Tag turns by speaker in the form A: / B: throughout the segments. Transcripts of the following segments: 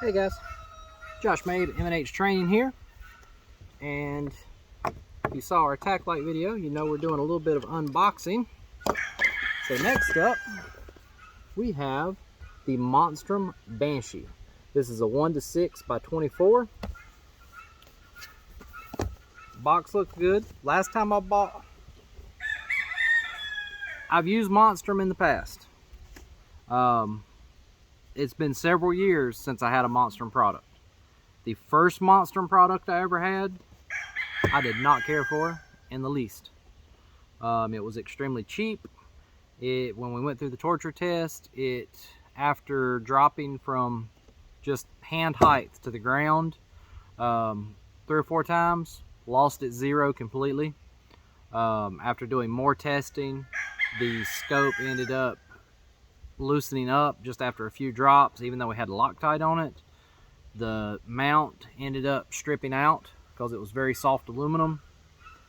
A: Hey guys, Josh Mabe, M&H Training here, and if you saw our tack light video, you know we're doing a little bit of unboxing. So next up, we have the Monstrum Banshee. This is a 1:6 by 24. Box looks good. Last time I've used Monstrum in the past. It's been several years since I had a Monstrum product. The first Monstrum product I ever had, I did not care for in the least. It was extremely cheap. When we went through the torture test, after dropping from just hand height to the ground 3 or 4 times, lost its zero completely. After doing more testing, the scope ended up loosening up just after a few drops, even though we had Loctite on it. The mount ended up stripping out because it was very soft aluminum.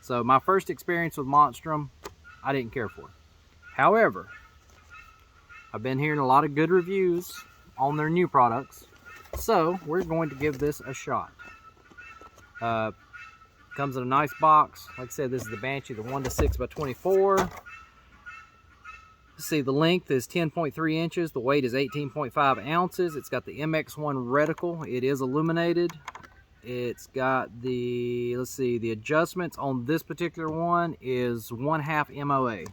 A: So my first experience with Monstrum, I didn't care for. However, I've been hearing a lot of good reviews on their new products, so we're going to give this a shot. Comes in a nice box. Like I said, this is the Banshee, the 1:6 by 24. Let's see, the length is 10.3 inches. The weight is 18.5 ounces. It's got the MX1 reticle. It is illuminated. It's got the, let's see, the adjustments on this particular one is 1/2 MOA.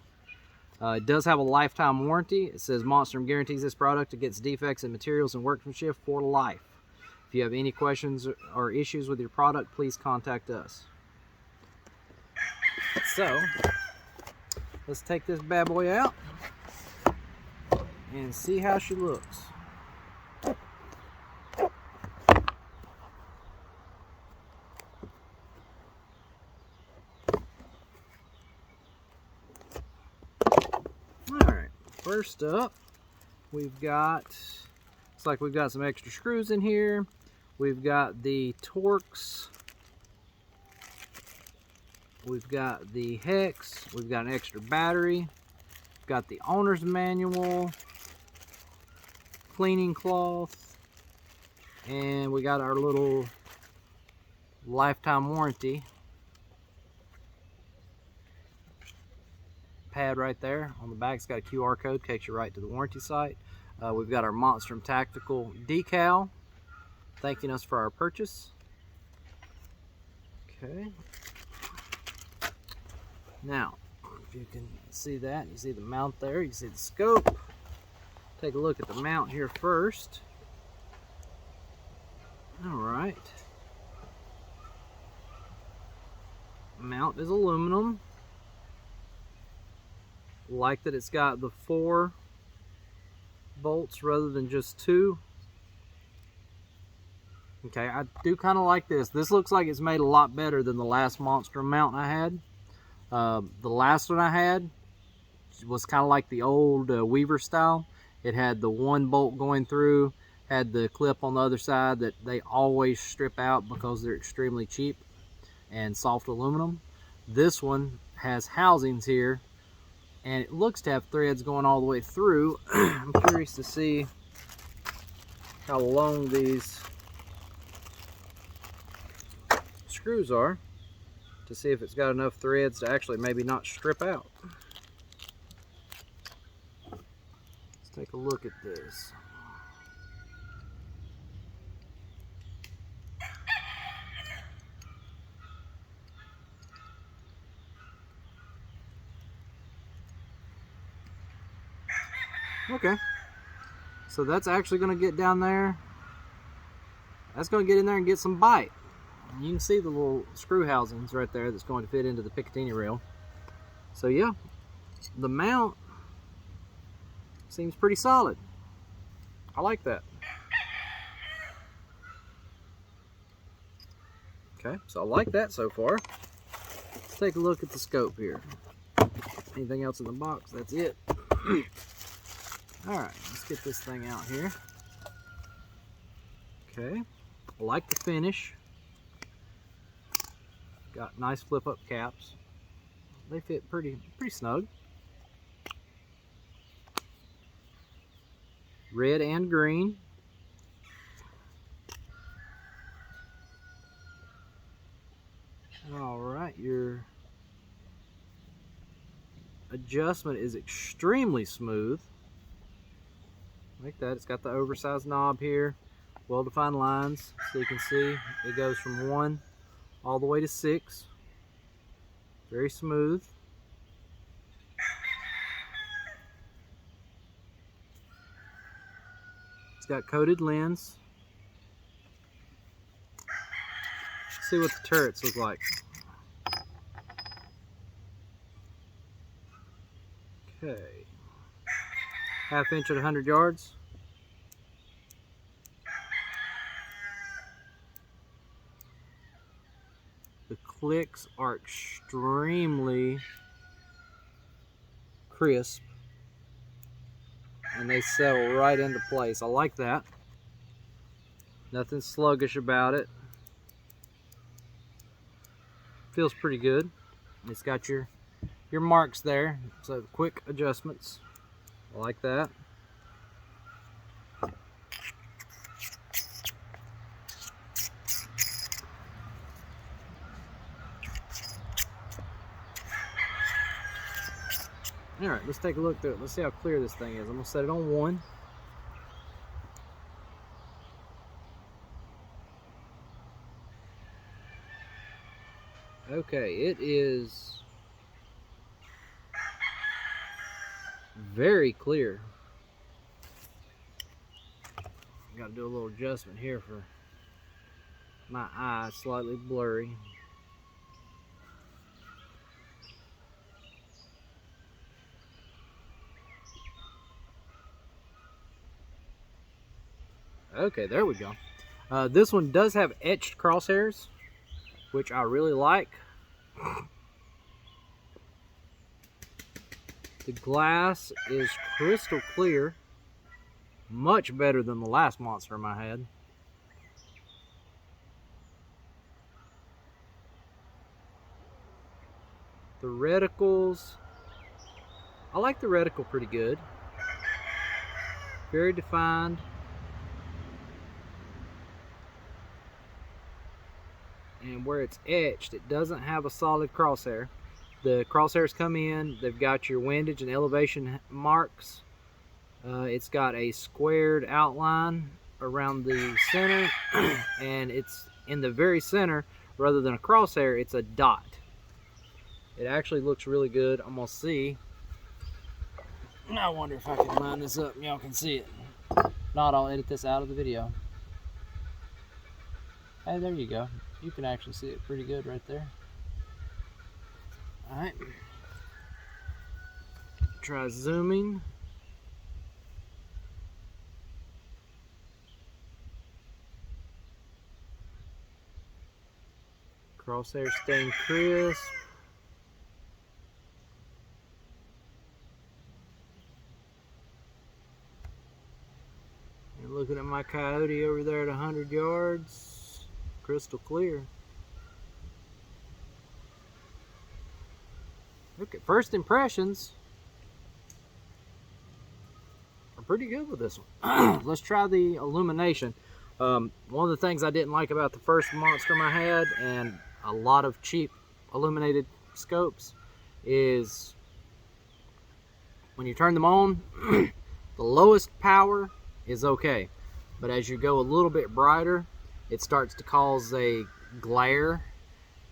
A: It does have a lifetime warranty. It says Monstrum guarantees this product against defects in materials and workmanship for life. If you have any questions or issues with your product, please contact us. So, let's take this bad boy out and see how she looks. Alright, first up, we've got, looks like we've got some extra screws in here. We've got the Torx. We've got the hex. We've got an extra battery. We've got the owner's manual, cleaning cloth, and we got our little lifetime warranty pad right there. On the back, it's got a QR code, takes you right to the warranty site. We've got our Monstrum Tactical decal thanking us for our purchase. Okay. Now, if you can see that, you see the mount there, you see the scope. Take a look at the mount here first. Alright. Mount is aluminum. Like that it's got the 4 bolts rather than just 2. Okay, I do kind of like this. This looks like it's made a lot better than the last Monstrum mount I had. The last one I had was kind of like the old Weaver style. It had the 1 bolt going through, had the clip on the other side that they always strip out because they're extremely cheap and soft aluminum. This one has housings here, and it looks to have threads going all the way through. I'm curious to see how long these screws are to see if it's got enough threads to actually maybe not strip out. Let's take a look at this. Okay, so that's actually going to get down there. That's going to get in there and get some bite. And you can see the little screw housings right there that's going to fit into the Picatinny rail. So yeah, the mount seems pretty solid. I like that. Okay, so I like that so far. Let's take a look at the scope here. Anything else in the box? That's it. Alright, let's get this thing out here. Okay, I like the finish. Got nice flip-up caps. They fit pretty snug. Red and green. All right, your adjustment is extremely smooth. Like that. It's got the oversized knob here, well-defined lines, so you can see it goes from 1 all the way to 6. Very smooth. It's got coated lens. Let's see what the turrets look like. Okay. 1/2 inch at 100 yards. The clicks are extremely crisp and they settle right into place. I like that. Nothing sluggish about it. Feels pretty good. It's got your marks there, so quick adjustments. I like that. All right, let's take a look through it. Let's see how clear this thing is. I'm gonna set it on 1. Okay, it is very clear. Got to do a little adjustment here for my eye, slightly blurry. Okay, there we go. This one does have etched crosshairs, which I really like. The glass is crystal clear, much better than the last Monstrum I had. The reticles, I like the reticle pretty good. Very defined. And where it's etched, it doesn't have a solid crosshair. The crosshairs come in, they've got your windage and elevation marks. It's got a squared outline around the center, and it's in the very center, rather than a crosshair, it's a dot. It actually looks really good. I'm gonna see. I wonder if I can line this up and y'all can see it. If not, I'll edit this out of the video. Hey, there you go. You can actually see it pretty good right there. All right. Try zooming. Crosshair staying crisp. And looking at my coyote over there at 100 yards, crystal clear. Look at first impressions. Are pretty good with this one. Let's try the illumination. One of the things I didn't like about the first Monstrum I had, and a lot of cheap illuminated scopes, is when you turn them on, the lowest power is okay, but as you go a little bit brighter, it starts to cause a glare,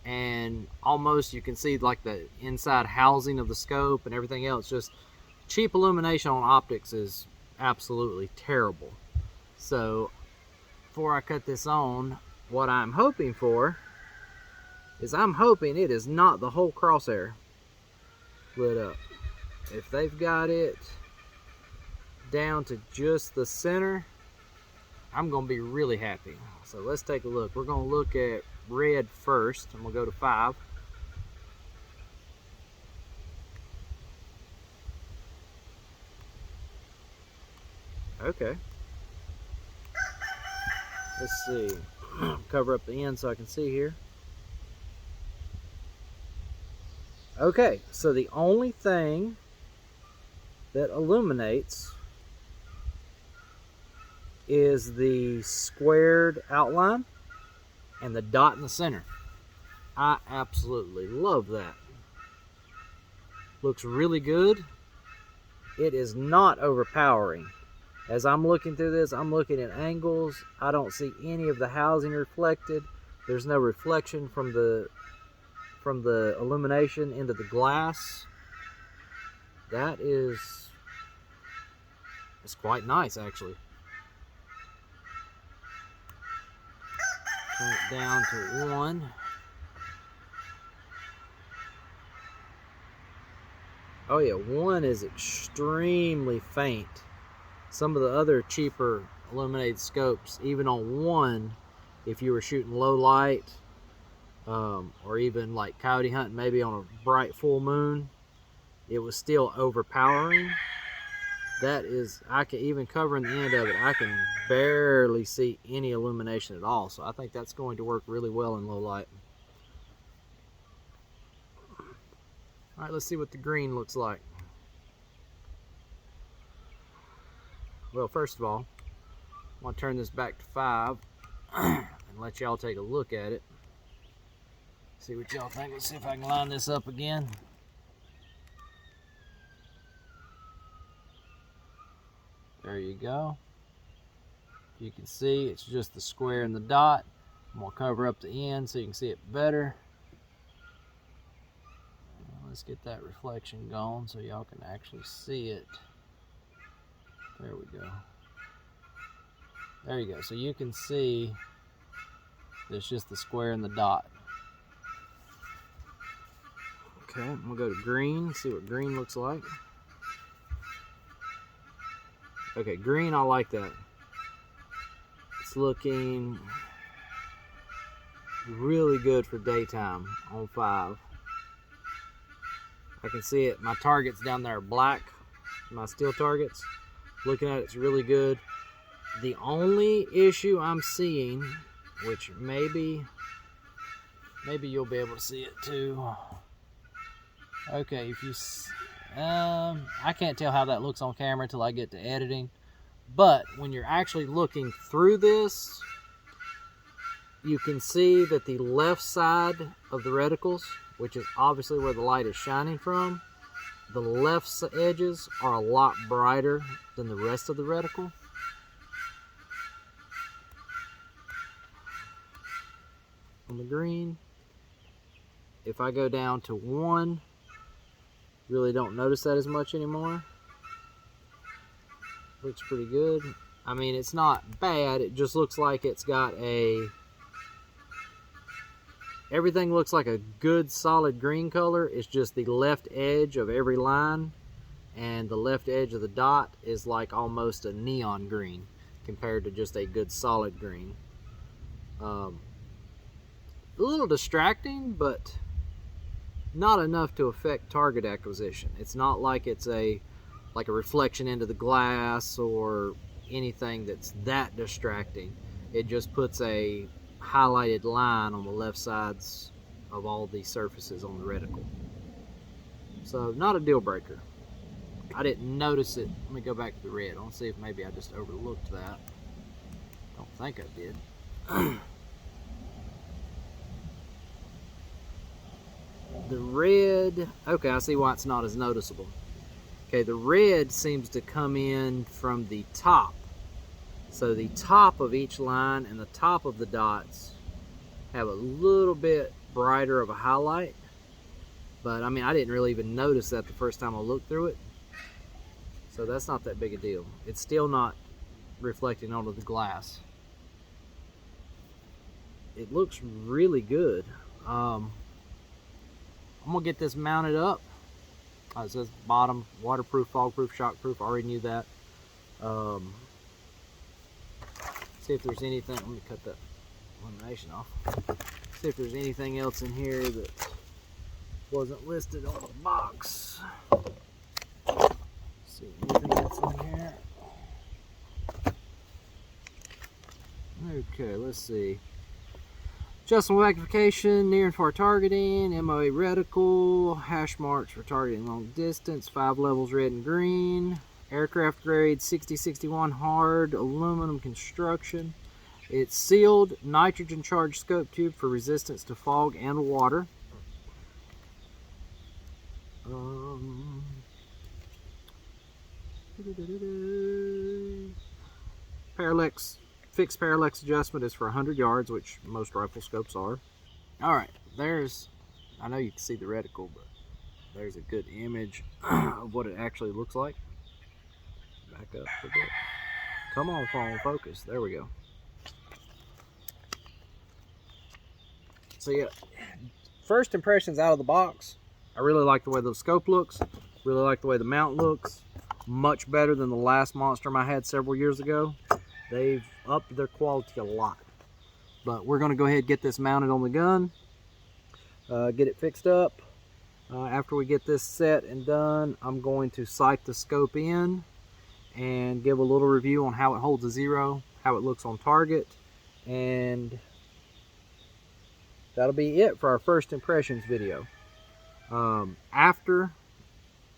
A: and almost you can see like the inside housing of the scope and everything else. Just cheap illumination on optics is absolutely terrible. So before I cut this on, what I'm hoping for is I'm hoping it is not the whole crosshair lit up. If they've got it down to just the center, I'm gonna be really happy. So let's take a look. We're gonna look at red first, and we'll go to 5. Okay. Let's see. Cover up the end so I can see here. Okay, so the only thing that illuminates is the squared outline and the dot in the center. I absolutely love that. Looks really good. It is not overpowering. As I'm looking through this, I'm looking at angles. I don't see any of the housing reflected. There's no reflection from the illumination into the glass. It's quite nice, actually. Turn it down to 1. Oh yeah, 1 is extremely faint. Some of the other cheaper illuminated scopes, even on 1, if you were shooting low light, or even like coyote hunting, maybe on a bright full moon, it was still overpowering. That is, I can, even covering the end of it, I can barely see any illumination at all. So I think that's going to work really well in low light. All right, let's see what the green looks like. Well, first of all, I want to turn this back to 5 and let y'all take a look at it. See what y'all think. Let's see if I can line this up again. There you go. You can see it's just the square and the dot. I'm going to cover up the end so you can see it better. Let's get that reflection going so y'all can actually see it. There we go. There you go. So you can see there's just the square and the dot. Okay, I'm going to go to green, see what green looks like. Okay, green, I like that. It's looking really good for daytime on 5. I can see it. My targets down there are black, my steel targets. Looking at it's really good. The only issue I'm seeing, which maybe you'll be able to see it too. Okay, if you, I can't tell how that looks on camera until I get to editing. But when you're actually looking through this, you can see that the left side of the reticles, which is obviously where the light is shining from, the left edges are a lot brighter than the rest of the reticle. On the green, if I go down to 1, really don't notice that as much anymore. Looks pretty good. I mean, it's not bad. It just looks like it's got everything looks like a good solid green color. It's just the left edge of every line and the left edge of the dot is like almost a neon green compared to just a good solid green. A little distracting, but not enough to affect target acquisition. It's not like it's like a reflection into the glass or anything that's that distracting. It just puts a highlighted line on the left sides of all the surfaces on the reticle. So not a deal breaker. I didn't notice it. Let me go back to the red. I'll see if maybe I just overlooked that. Don't think I did. The red, okay, I see why it's not as noticeable. Okay, the red seems to come in from the top. So the top of each line and the top of the dots have a little bit brighter of a highlight. But I mean, I didn't really even notice that the first time I looked through it. So that's not that big a deal. It's still not reflecting onto the glass. It looks really good. I'm gonna get this mounted up. It says bottom, waterproof, fogproof, shockproof. I already knew that. See if there's anything. Let me cut that illumination off. See if there's anything else in here that wasn't listed on the box. See anything else in here? Okay, let's see. Adjustable magnification, near and far targeting, MOA reticle, hash marks for targeting long distance, 5 levels red and green, aircraft grade 6061 hard aluminum construction. It's sealed nitrogen charged scope tube for resistance to fog and water. Parallax, fixed parallax adjustment is for 100 yards, which most rifle scopes are. Alright, there's, I know you can see the reticle, but there's a good image of what it actually looks like. Back up a bit. Come on, phone, focus. There we go. So yeah, first impressions out of the box, I really like the way the scope looks, really like the way the mount looks. Much better than the last Monstrum I had several years ago. They've upped their quality a lot. But we're going to go ahead and get this mounted on the gun, get it fixed up. After we get this set and done, I'm going to sight the scope in and give a little review on how it holds a zero, how it looks on target, and that'll be it for our first impressions video. After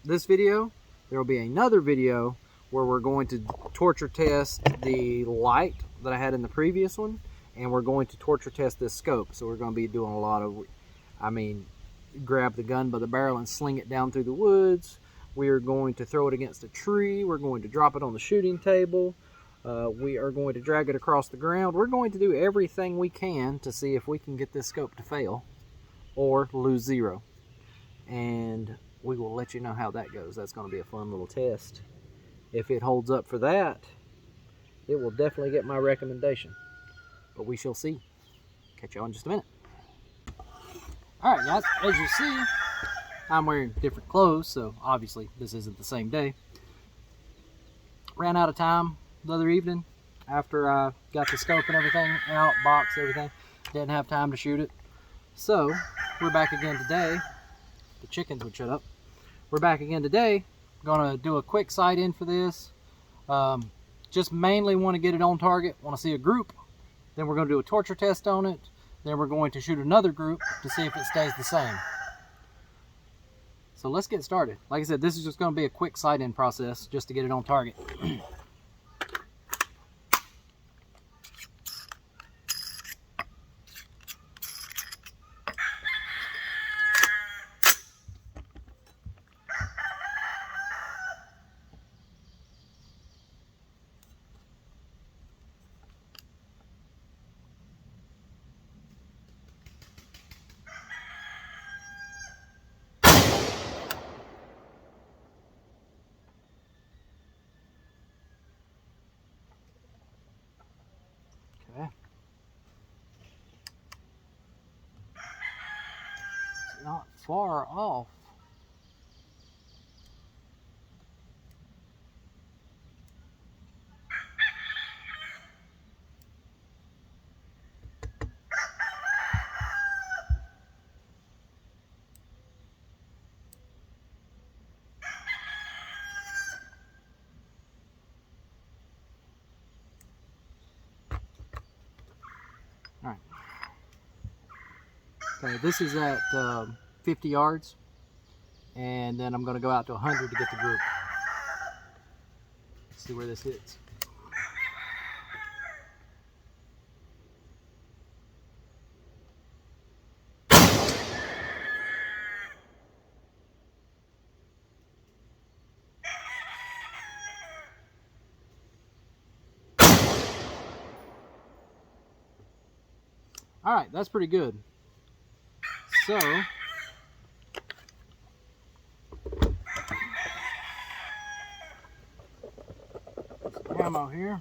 A: this video, there will be another video where we're going to torture test the light that I had in the previous one, and we're going to torture test this scope. So we're going to be doing a lot of, grab the gun by the barrel and sling it down through the woods. We are going to throw it against a tree. We're going to drop it on the shooting table. We are going to drag it across the ground. We're going to do everything we can to see if we can get this scope to fail or lose zero. And we will let you know how that goes. That's going to be a fun little test. If it holds up for that, it will definitely get my recommendation. But we shall see. Catch y'all in just a minute. Alright guys, as you see, I'm wearing different clothes, so obviously this isn't the same day. Ran out of time the other evening after I got the scope and everything out, box, everything. Didn't have time to shoot it. So, we're back again today. The chickens would shut up. We're back again today. Gonna do a quick sight in for this. Just mainly want to get it on target. Want to see a group. Then we're going to do a torture test on it. Then we're going to shoot another group to see if it stays the same. So let's get started. Like I said, this is just going to be a quick sight-in process just to get it on target. Okay. It's not far off. Alright. Okay, this is at 50 yards. And then I'm going to go out to 100 to get the group. Let's see where this hits. Alright, that's pretty good. So, ammo here.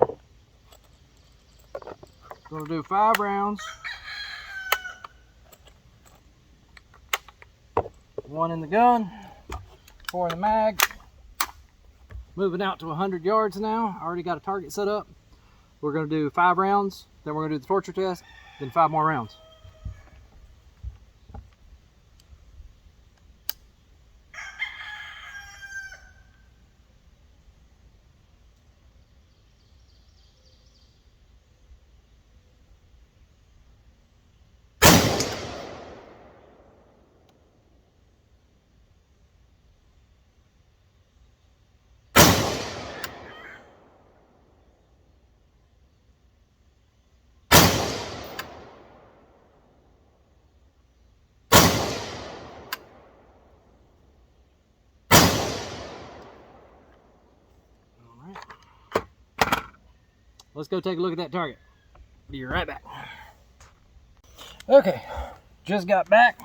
A: Gonna do 5 rounds. 1 in the gun, 4 in the mag. Moving out to 100 yards now. I already got a target set up. We're gonna do 5 rounds, then we're gonna do the torture test, then 5 more rounds. let's go take a look at that target. Be right back. Okay, just got back.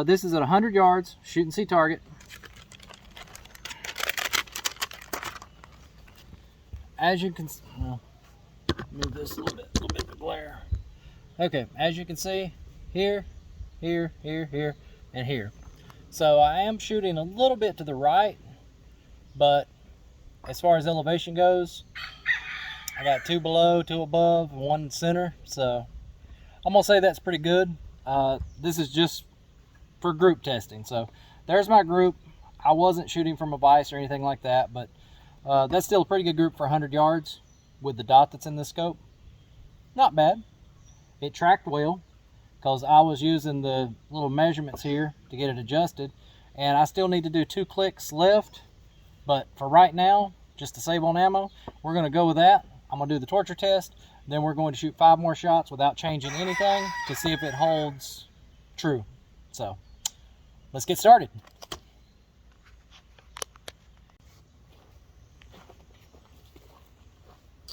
A: This is at 100 yards, shoot and see target. As you can, move this a little bit of glare. Okay, as you can see, here, here, here, here, and here. So I am shooting a little bit to the right, but as far as elevation goes, I got 2 below, 2 above, and 1 in center. So I'm gonna say that's pretty good. This is just for group testing. So there's my group. I wasn't shooting from a vise or anything like that, but that's still a pretty good group for 100 yards with the dot that's in the scope. Not bad. It tracked well because I was using the little measurements here to get it adjusted, and I still need to do 2 clicks left, but for right now, just to save on ammo, we're going to go with that. I'm going to do the torture test, then we're going to shoot 5 more shots without changing anything to see if it holds true. So let's get started.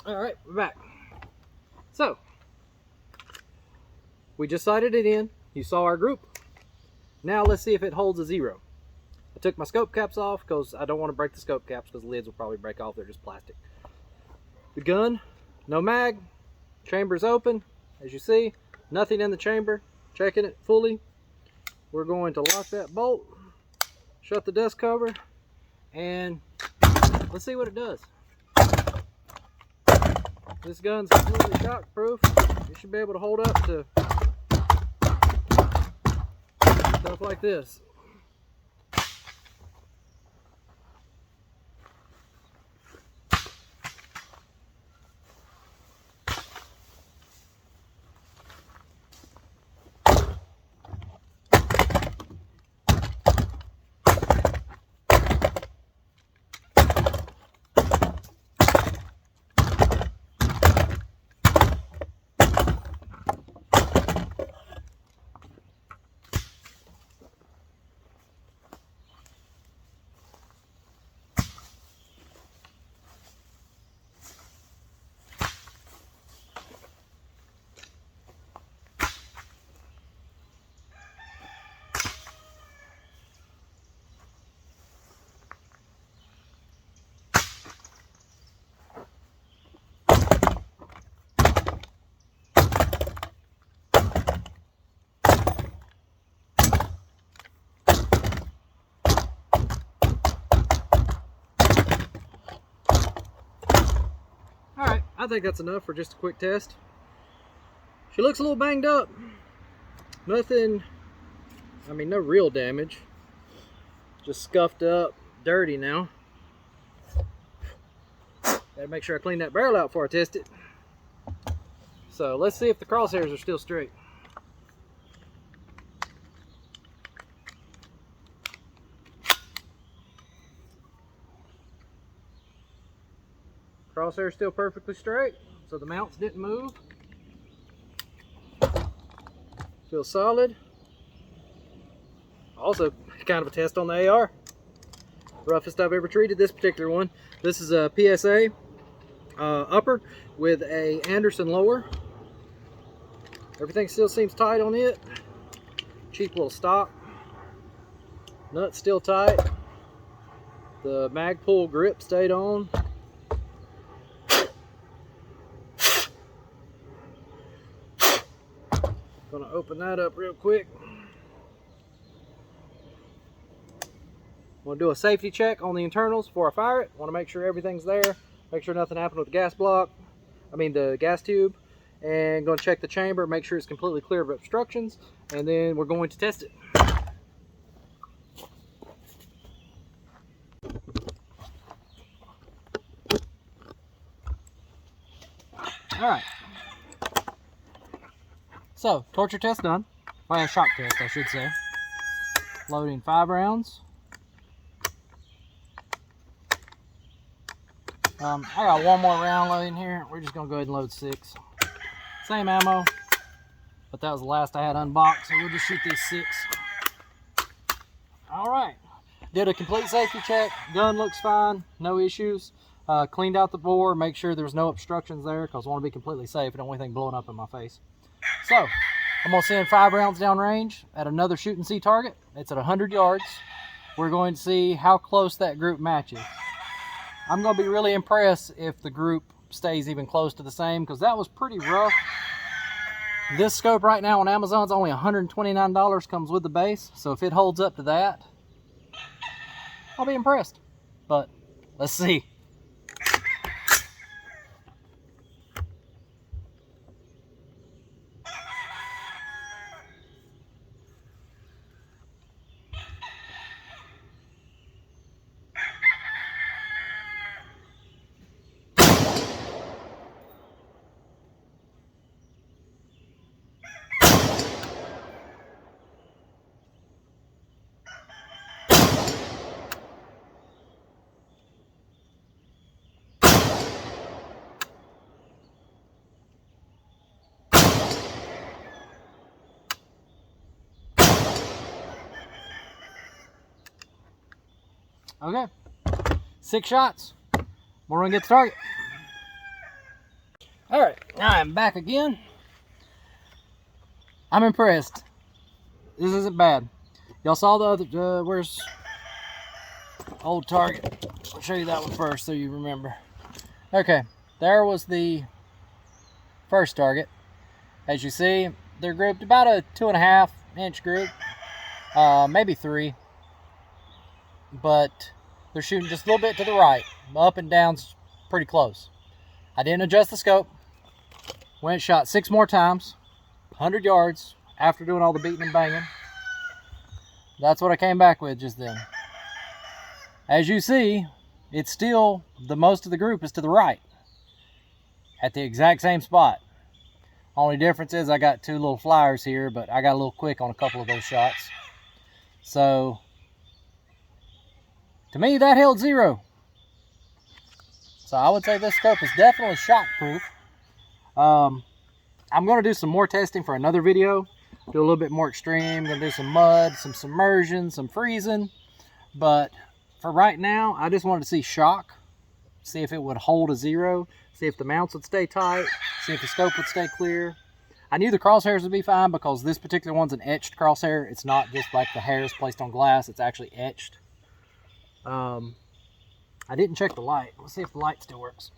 A: All right, we're back. So we just sighted it in. You saw our group. Now let's see if it holds a 0. I took my scope caps off because I don't want to break the scope caps because the lids will probably break off. They're just plastic. The gun, no mag, chamber's open. As you see, nothing in the chamber. Checking it fully. We're going to lock that bolt, shut the dust cover, and let's see what it does. This gun's completely shock proof. You should be able to hold up to stuff like this. I think that's enough for just a quick test. She looks a little banged up. Nothing, I mean, no real damage. Just scuffed up, dirty now. Gotta make sure I clean that barrel out before I test it. So let's see if the crosshairs are still straight. Crosshair's still perfectly straight, so the mounts didn't move. Feels solid. Also, kind of a test on the AR. Roughest I've ever treated this particular one. This is a PSA upper with a Anderson lower. Everything still seems tight on it. Cheap little stock. Nut's still tight. The mag pull grip stayed on. Gonna open that up real quick. Want to do a safety check on the internals before I fire it. Want to make sure everything's there. Make sure nothing happened with the gas block. The gas tube. And going to check the chamber. Make sure it's completely clear of obstructions. And then we're going to test it. Alright. So, torture test done. Well, shock test, I should say. Loading 5 rounds. I got 1 more round loading here. We're just going to go ahead and load 6. Same ammo, but that was the last I had unboxed, so we'll just shoot these 6. Alright. Did a complete safety check. Gun looks fine. No issues. Cleaned out the bore, make sure there's no obstructions there because I want to be completely safe. I don't want anything blowing up in my face. So I'm going to send 5 rounds downrange at another shoot and see target. It's at 100 yards. We're going to see how close that group matches. I'm going to be really impressed if the group stays even close to the same, because that was pretty rough. This scope right now on Amazon is only $129, comes with the base. So if it holds up to that, I'll be impressed. But let's see. Okay, 6 shots. We're gonna get the target. All right, now I'm back again. I'm impressed. This isn't bad. Y'all saw the other, where's old target? I'll show you that one first so you remember. Okay, there was the first target. As you see, they're grouped about a 2.5 inch group, maybe 3. But they're shooting just a little bit to the right. Up and down's pretty close. I didn't adjust the scope. Went shot 6 more times, 100 yards, after doing all the beating and banging. That's what I came back with just then. As you see, it's still, the most of the group is to the right, at the exact same spot. Only difference is I got 2 little flyers here, but I got a little quick on a couple of those shots. So to me, that held 0. So I would say this scope is definitely shock proof. I'm going to do some more testing for another video. Do a little bit more extreme. Going to do some mud, some submersion, some freezing. But for right now, I just wanted to see shock. See if it would hold a 0. See if the mounts would stay tight. See if the scope would stay clear. I knew the crosshairs would be fine because this particular one's an etched crosshair. It's not just like the hairs placed on glass. It's actually etched. I didn't check the light. Let's see if the light still works.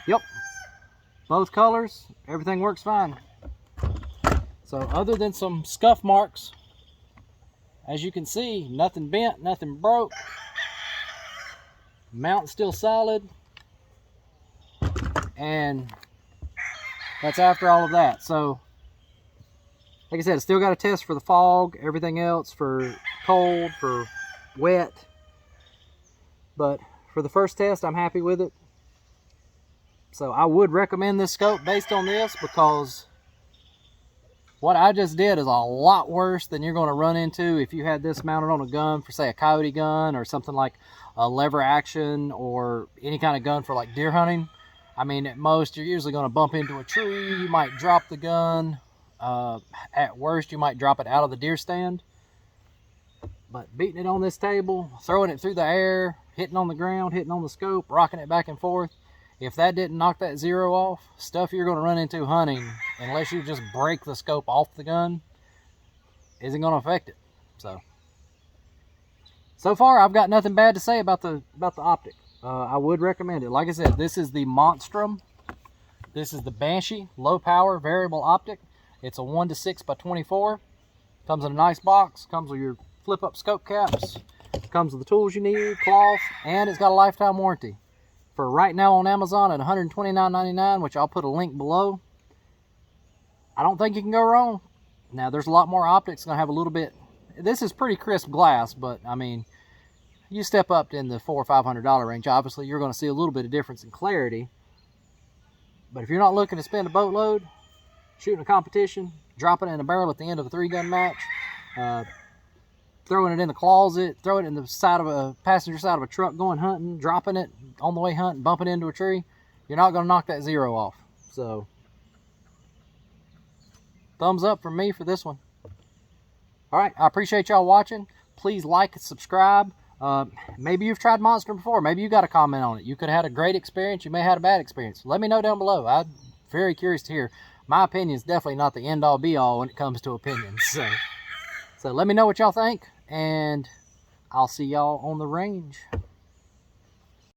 A: Yep, both colors, everything works fine. So other than some scuff marks, as you can see, nothing bent, nothing broke. Mount still solid, and that's after all of that. So like I said, I still got to test for the fog, everything else, for cold, for wet. But for the first test, I'm happy with it. So I would recommend this scope based on this, because what I just did is a lot worse than you're going to run into if you had this mounted on a gun for, say, a coyote gun or something like a lever action or any kind of gun for like deer hunting. I mean, at most, you're usually going to bump into a tree. You might drop the gun. At worst, you might drop it out of the deer stand. But beating it on this table, throwing it through the air, hitting on the ground, hitting on the scope, rocking it back and forth, if that didn't knock that 0 off, stuff you're going to run into hunting, unless you just break the scope off the gun, isn't going to affect it. So far, I've got nothing bad to say about the optic. I would recommend it. Like I said, this is the Monstrum. This is the Banshee low power variable optic. It's a 1:6 by 24. Comes in a nice box. Comes with your flip up scope caps. Comes with the tools you need, cloth, and it's got a lifetime warranty. For right now on Amazon at $129.99, which I'll put a link below. I don't think you can go wrong. Now there's a lot more optics going to have a little bit. This is pretty crisp glass, but I mean, you step up in the $400 or $500 range, obviously you're going to see a little bit of difference in clarity. But if you're not looking to spend a boatload, shooting a competition, dropping it in a barrel at the end of a 3-gun match, throwing it in the closet, throwing it in the side of a passenger side of a truck going hunting, dropping it on the way hunting, bumping into a tree, you're not going to knock that 0 off. So, thumbs up from me for this one. All right, I appreciate y'all watching. Please like and subscribe. Maybe you've tried Monstrum before. Maybe you got a comment on it. You could have had a great experience. You may have had a bad experience. Let me know down below. I'm very curious to hear. My opinion is definitely not the end-all be-all when it comes to opinions. So let me know what y'all think, and I'll see y'all on the range.